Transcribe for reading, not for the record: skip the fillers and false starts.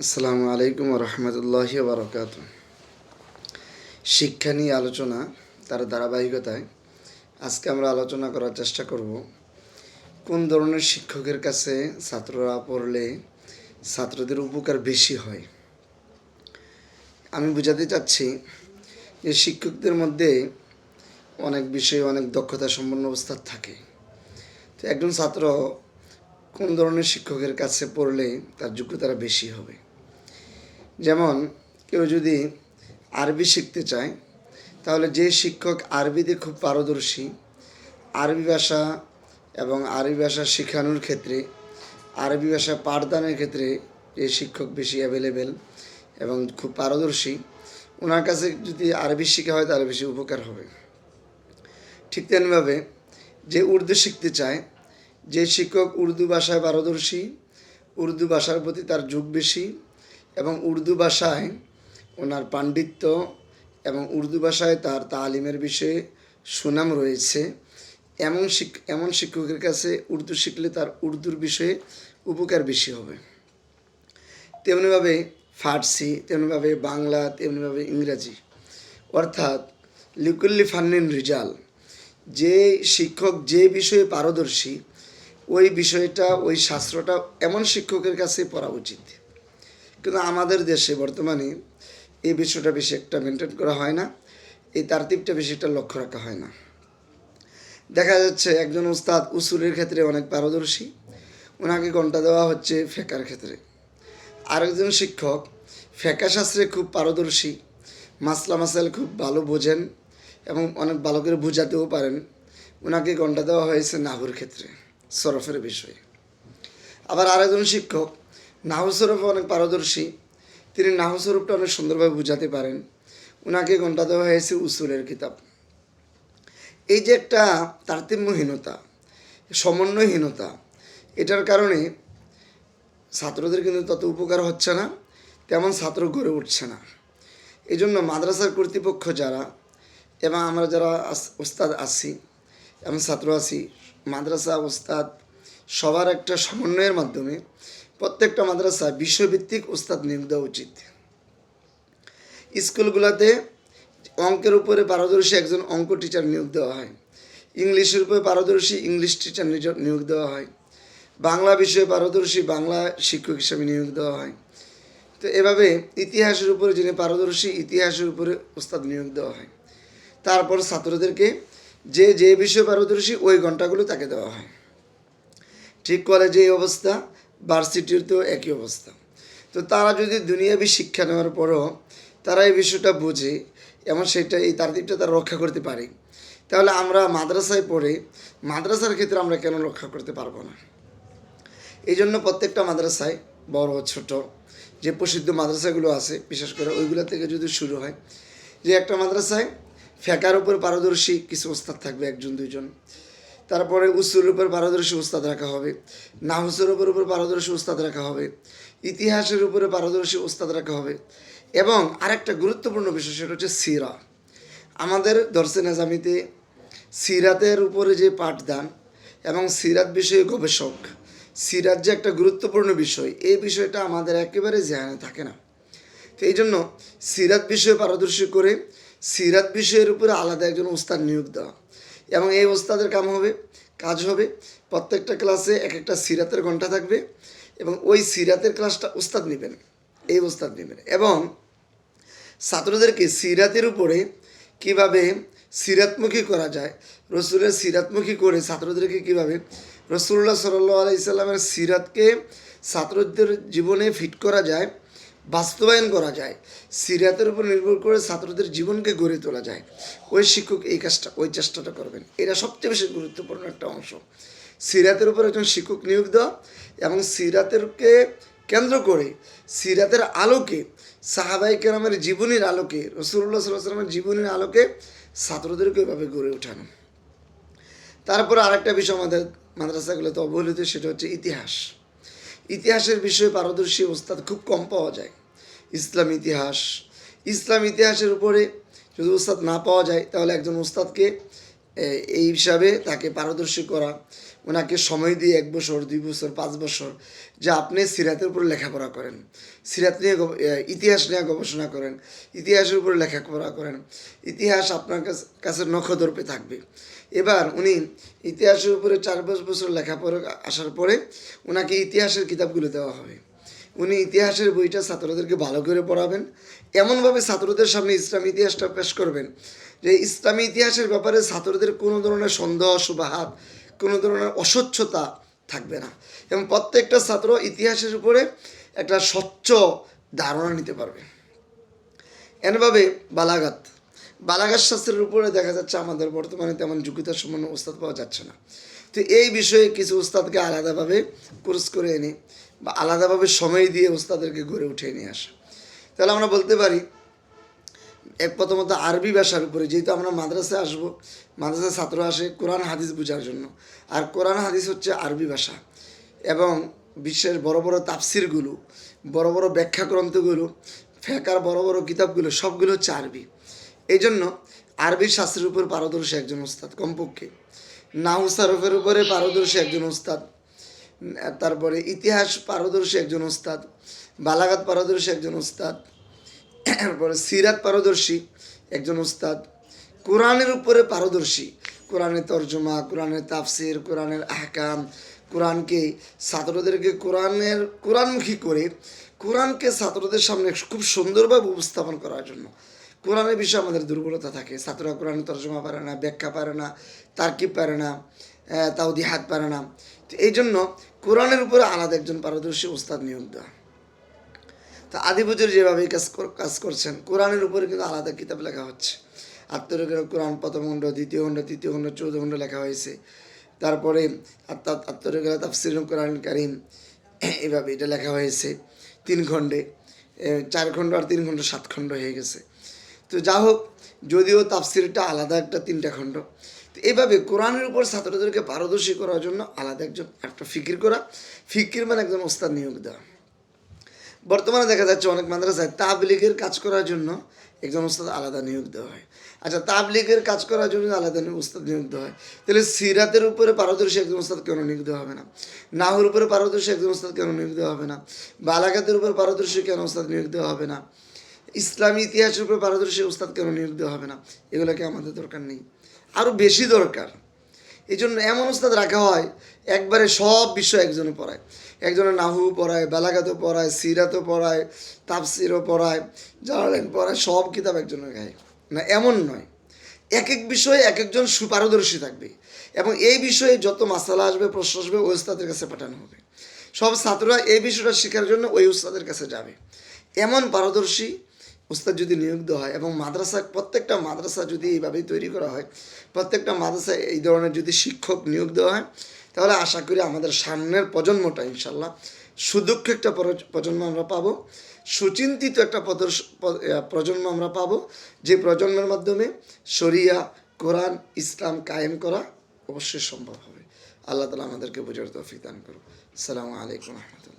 আসসালামু আলাইকুম রহমতুল্লাহি বারকাত। শিক্ষা নিয়ে আলোচনা, তার ধারাবাহিকতায় আজকে আমরা আলোচনা করার চেষ্টা করব কোন ধরনের শিক্ষকের কাছে ছাত্ররা পড়লে ছাত্রদের উপকার বেশি হয়। আমি বোঝাতে চাচ্ছি যে শিক্ষকদের মধ্যে অনেক বিষয়ে অনেক দক্ষতা সম্পন্ন ওস্তাদ থাকে। তো একজন ছাত্র কোন ধরনের শিক্ষকের কাছে পড়লে তার যোগ্যতা বেশি হবে। যেমন কেউ যদি আরবি শিখতে চায়, তাহলে যে শিক্ষক আরবিতে খুব পারদর্শী, আরবি ভাষা এবং আরবি ভাষা শেখানোর ক্ষেত্রে, আরবি ভাষা পাঠদানের ক্ষেত্রে যে শিক্ষক বেশি অ্যাভেলেবেল এবং খুব পারদর্শী, ওনার কাছে যদি আরবি শেখা হয় তাহলে বেশি উপকার হবে। ঠিক তেমনিভাবে যে উর্দু শিখতে চায়, যে শিক্ষক উর্দু ভাষায় পারদর্শী, উর্দু ভাষার প্রতি তার ঝোঁক বেশি এবং উর্দু ভাষায় ওনার পাণ্ডিত্য এবং উর্দু ভাষায় তার তালিমের বিষয়ে সুনাম রয়েছে, এমন শিক্ষকের কাছে উর্দু শিখলে তার উর্দুর বিষয়ে উপকার বেশি হবে। তেমনিভাবে ফার্সি, তেমনিভাবে বাংলা, তেমনিভাবে ইংরাজি, অর্থাৎ লিকুল্লি ফান্নিন রিজাল, যে শিক্ষক যে বিষয়ে পারদর্শী ওই বিষয়টা, ওই শাস্ত্রটা এমন শিক্ষকের কাছে পড়া উচিত। কিন্তু আমাদের দেশে বর্তমানে এই বিষয়টা বেশি একটা মেনটেন করা হয় না, এই তারতিবটা বেশি একটা লক্ষ্য রাখা হয় না। দেখা যাচ্ছে একজন উস্তাদ উসুলের ক্ষেত্রে অনেক পারদর্শী, ওনাকে ঘন্টা দেওয়া হচ্ছে ফেকার ক্ষেত্রে। আরেকজন শিক্ষক ফেকা শাস্ত্রে খুব পারদর্শী, মাসলা মাসাইল খুব ভালো বোঝেন এবং অনেক ভালো করে বোঝাতেও পারেন, ওনাকে ঘন্টা দেওয়া হয়েছে নাহুর ক্ষেত্রে, সরফের বিষয়ে। আবার আরেকজন শিক্ষক নাহু সরফে অনেক পারদর্শী, তিনি নাহু স্বরূপটা অনেক সুন্দরভাবে বোঝাতে পারেন, ওনাকে ঘন্টা দেওয়া হয়েছে উসুলের কিতাব। এই যে একটা তারতম্যহীনতা, সমন্বয়হীনতা, এটার কারণে ছাত্রদের কিন্তু তত উপকার হচ্ছে না, তেমন ছাত্র গড়ে উঠছে না। এই জন্য মাদ্রাসার কর্তৃপক্ষ যারা এবং আমরা যারা ওস্তাদ আছি এবং ছাত্র আছি, মাদ্রাসা ওস্তাদ সবার একটা সমন্বয়ের মাধ্যমে প্রত্যেকটা মাদ্রাসায় বিষয়ভিত্তিক ওস্তাদ নিয়োগ দেওয়া উচিত। স্কুলগুলোতে অঙ্কের উপরে পারদর্শী একজন অঙ্ক টিচার নিয়োগ দেওয়া হয়, ইংলিশের উপরে পারদর্শী ইংলিশ টিচার নিয়োগ দেওয়া হয়, বাংলা বিষয়ে পারদর্শী বাংলা শিক্ষক হিসেবে নিয়োগ দেওয়া হয়। তো এভাবে ইতিহাসের উপরে যিনি পারদর্শী ইতিহাসের উপরে ওস্তাদ নিয়োগ দেওয়া হয়। তারপর ছাত্রদেরকে যে যে বিষয়ে পারদর্শী ওই ঘন্টাগুলো তাকে দেওয়া হয়। ঠিক কলেজে এই অবস্থা, ভার্সিটিতেও একই অবস্থা। তো তারা যদি দুনিয়াবী শিক্ষা নেওয়ার পরও তারা এই বিষয়টা বোঝে এবং সেটা এই তারতিবটা তারা রক্ষা করতে পারে, তাহলে আমরা মাদ্রাসায় পড়ে মাদ্রাসার ক্ষেত্রে আমরা কেন রক্ষা করতে পারবো না? এই জন্য প্রত্যেকটা মাদ্রাসায় বড় ছোট যে প্রসিদ্ধ মাদ্রাসাগুলো আছে, বিশেষ করে ওইগুলো থেকে যদি শুরু হয়, যে একটা মাদ্রাসায় ফেকার উপর পারদর্শী কিছু ওস্তাদ থাকবে, একজন দুইজন, তারপরে উসুলের উপর পারদর্শী উস্তাদ রাখা হবে, নাহুসের উপর পারদর্শী উস্তাদ রাখা হবে, ইতিহাসের উপরে পারদর্শী উস্তাদ রাখা হবে। এবং আরেকটা গুরুত্বপূর্ণ বিষয়, সেটা হচ্ছে সিরা। আমাদের দর্শে নেজামিতে সিরাতের উপরে যে পাঠদান এবং সিরাত বিষয়ে গবেষক, সিরাত যে একটা গুরুত্বপূর্ণ বিষয়, এই বিষয়টা আমাদের একেবারে জেহানে থাকে না। তো এই জন্য সিরাত বিষয়ে পারদর্শী করে সিরাত বিষয়ের উপরে আলাদা একজন উস্তাদ নিয়োগ দেওয়া, এবং এই ওস্তাদের কাজ হবে প্রত্যেকটা ক্লাসে এক একটা সিরাতের ঘন্টা থাকবে এবং ওই সিরাতের ক্লাসটা উস্তাদ নেবেন, এই উস্তাদ নেবেন, এবং ছাত্রদেরকে সিরাতের উপরে কিভাবে সিরাতমুখী করা যায়, রসুলের সিরাতমুখী করে ছাত্রদেরকে কিভাবে রসুল্লাহ সাল্লাল্লাহু আলাইহি সাল্লামের সিরাতকে ছাত্রদের জীবনে ফিট করা যায়, বাস্তবায়ন করা যায়, সিরাতের উপর নির্ভর করে ছাত্রদের জীবনকে গড়ে তোলা যায়, ওই শিক্ষক এই কাজটা ওই চেষ্টাটা করবেন। এটা সবচেয়ে বেশি গুরুত্বপূর্ণ একটা অংশ, সিরাতের উপর একজন শিক্ষক নিয়োগ দেওয়া এবং সিরাতেরকে কেন্দ্র করে সিরাতের আলোকে, সাহাবাই কেরামের জীবনীর আলোকে, রাসূলুল্লাহ সাল্লাল্লাহু আলাইহি ওয়াসাল্লামের জীবনীর আলোকে ছাত্রদেরকে এভাবে গড়ে ওঠানো। তারপর আরেকটা বিষয় আমাদের মাদ্রাসাগুলোতে অবহেলিত, সেটা হচ্ছে ইতিহাস। ইতিহাসের বিষয়ে পারদর্শী ওস্তাদ খুব কম পাওয়া যায়। ইসলাম ইতিহাসের উপরে যদি ওস্তাদ না পাওয়া যায়, তাহলে একজন ওস্তাদকে এই হিসাবে তাকে পারদর্শী করা, ওনাকে সময় দিয়ে 1 বছর 2 বছর 5 বছর যে আপনি সিরাতের উপর লেখাপড়া করেন, সিরাত নিয়ে ইতিহাস নিয়ে গবেষণা করেন, ইতিহাসের উপর লেখাপড়া করেন, ইতিহাস আপনার কাছে নখদর্পে থাকবে। এবার উনি ইতিহাসের উপরে 4-5 বছর লেখাপড়া আসার পরে ওনাকে ইতিহাসের কিতাবগুলো দেওয়া হবে। উনি ইতিহাসের বইটা ছাত্রদেরকে ভালো করে পড়াবেন, এমনভাবে ছাত্রদের সামনে ইসলামী ইতিহাসটা পেশ করবেন যে ইসলামী ইতিহাসের ব্যাপারে ছাত্রদের কোনো ধরনের সন্দেহ সুবাহাত, কোনো ধরনের অস্বচ্ছতা থাকবে না, এবং প্রত্যেকটা ছাত্র ইতিহাসের উপরে একটা স্বচ্ছ ধারণা নিতে পারবে। এমনভাবে বালাগাত শাস্ত্রের উপরে দেখা যাচ্ছে আমাদের বর্তমানে তেমন যোগ্যতা সম্পন্ন উস্তাদ পাওয়া যাচ্ছে না। তো এই বিষয়ে কিছু উস্তাদকে আলাদাভাবে কোর্স করে এনে বা আলাদাভাবে সময় দিয়ে উস্তাদেরকে গড়ে উঠিয়ে নিয়ে আসা। তাহলে আমরা বলতে পারি প্রথমত আরবি ভাষার উপরে, যেহেতু আমরা মাদ্রাসায় আসবো, মাদ্রাসায় ছাত্র আসে কোরআন হাদিস বোঝার জন্য, আর কোরআন হাদিস হচ্ছে আরবি ভাষা, এবং বিশ্বের বড় বড় তাফসিরগুলো, বড় বড় ব্যাখ্যা গ্রন্থগুলো, ফেকার বড় বড় কিতাবগুলো সবগুলো হচ্ছে আরবি। এই জন্য আরবি শাস্ত্রের উপর পারদর্শী একজন উস্তাদ, কমপক্ষে নাহু সারফের উপরে পারদর্শী একজন উস্তাদ, তারপরে ইতিহাস পারদর্শী একজন উস্তাদ, বালাগাত পারদর্শী একজন উস্তাদ, তারপরে সিরাত পারদর্শী একজন উস্তাদ, কোরআনের উপরে পারদর্শী, কোরআনের তর্জমা, কোরআনের তাফসির, কোরআনের আহকাম, কোরআনকে ছাত্রদেরকে কোরআনমুখী করে কোরআনকে ছাত্রদের সামনে খুব সুন্দরভাবে উপস্থাপন করার জন্য। কোরআনের বিষয়ে আমাদের দুর্বলতা থাকে, ছাত্ররা কোরআনের তর্জমা পারে না, ব্যাখ্যা পারে না, তারকিব পারে না, তাওদিহাত পারে না। তো এই জন্য কোরআনের উপরে আলাদা একজন পারদর্শী উস্তাদ নিয়োগ দেওয়া। তো আদিবুজুর যেভাবে কাজ করছেন, কোরআনের উপরে কিন্তু আলাদা কিতাব লেখা হচ্ছে। আত্মরক্ষের কোরআন প্রথম খণ্ড, দ্বিতীয় খণ্ড, তৃতীয় খণ্ড, চৌদ্দ খণ্ড লেখা হয়েছে। তারপরে আত্মরক্ষের তাফসির কোরআন কারীম, এভাবে এটা লেখা হয়েছে 3 খণ্ডে, 4 খণ্ড আর 3 খণ্ড 7 খণ্ড হয়ে গেছে। তো যা হোক, যদিও তাফসিরটা আলাদা একটা 3টা খণ্ড। তো এইভাবে কোরআনের উপর ছাত্রদেরকে পারদর্শী করার জন্য আলাদা একটা ফিকির করা, ফিকির মানে একজন ওস্তাদ নিয়োগ দেওয়া। বর্তমানে দেখা যাচ্ছে অনেক মাদ্রাসায় তাবলীগের কাজ করার জন্য একজন উস্তাদ আলাদা নিয়োগ দেওয়া হয়। আচ্ছা, তাবলীগের কাজ করার জন্য আলাদা উস্তাদ নিয়োগ দেওয়া হয়, তাহলে সিরাতের উপরে পারদর্শী একজন উস্তাদ কেন নিয়োগ দেওয়া হবে না? নাহুর উপরে পারদর্শী একজন উস্তাদ কেন নিয়োগ দেওয়া হবে না? বালাগাতের উপর পারদর্শী কেন উস্তাদ নিয়োগ দেওয়া হবে না? ইসলামী ইতিহাসের উপরে পারদর্শী উস্তাদ কেন নিয়োগ দেওয়া হবে না? এগুলোকে আমাদের দরকার নেই, আরও বেশি দরকার। এই জন্য এমন উস্তাদ রাখা হয় একবারে সব বিষয় একজনে পড়ায়, একজনে নাহু পড়ায়, বালাগাতও পড়ায়, সিরাতও পড়ায়, তাফসিরও পড়ায়, জালালাইন পড়ায়, সব কিতাব একজনের গায়ে না, এমন নয়। এক এক বিষয়ে এক একজন সুপারদর্শী থাকবে, এবং এই বিষয়ে যত মাসালা আসবে, প্রশ্ন আসবে, ওই উস্তাদের কাছে পাঠানো হবে। সব ছাত্ররা এই বিষয়টা শেখার জন্য ওই উস্তাদের কাছে যাবে। এমন পারদর্শী উস্তাদ যদি নিয়োগ দেওয়া হয়, এবং প্রত্যেকটা মাদ্রাসা যদি এইভাবেই তৈরি করা হয়, প্রত্যেকটা মাদ্রাসায় এই ধরনের যদি শিক্ষক নিয়োগ দেওয়া হয়, তাহলে আশা করি আমাদের সামনের প্রজন্মটা ইনশাল্লাহ সুদক্ষ একটা প্রজন্ম আমরা পাবো, সুচিন্তিত একটা প্রজন্ম আমরা পাবো, যে প্রজন্মের মাধ্যমে শরিয়া, কোরআন, ইসলাম কায়েম করা অবশ্যই সম্ভব হবে। আল্লাহ তাআলা আমাদেরকে বোঝার তৌফিক দান করুন। আসসালামু আলাইকুম ওয়া রাহমাতুল্লাহ।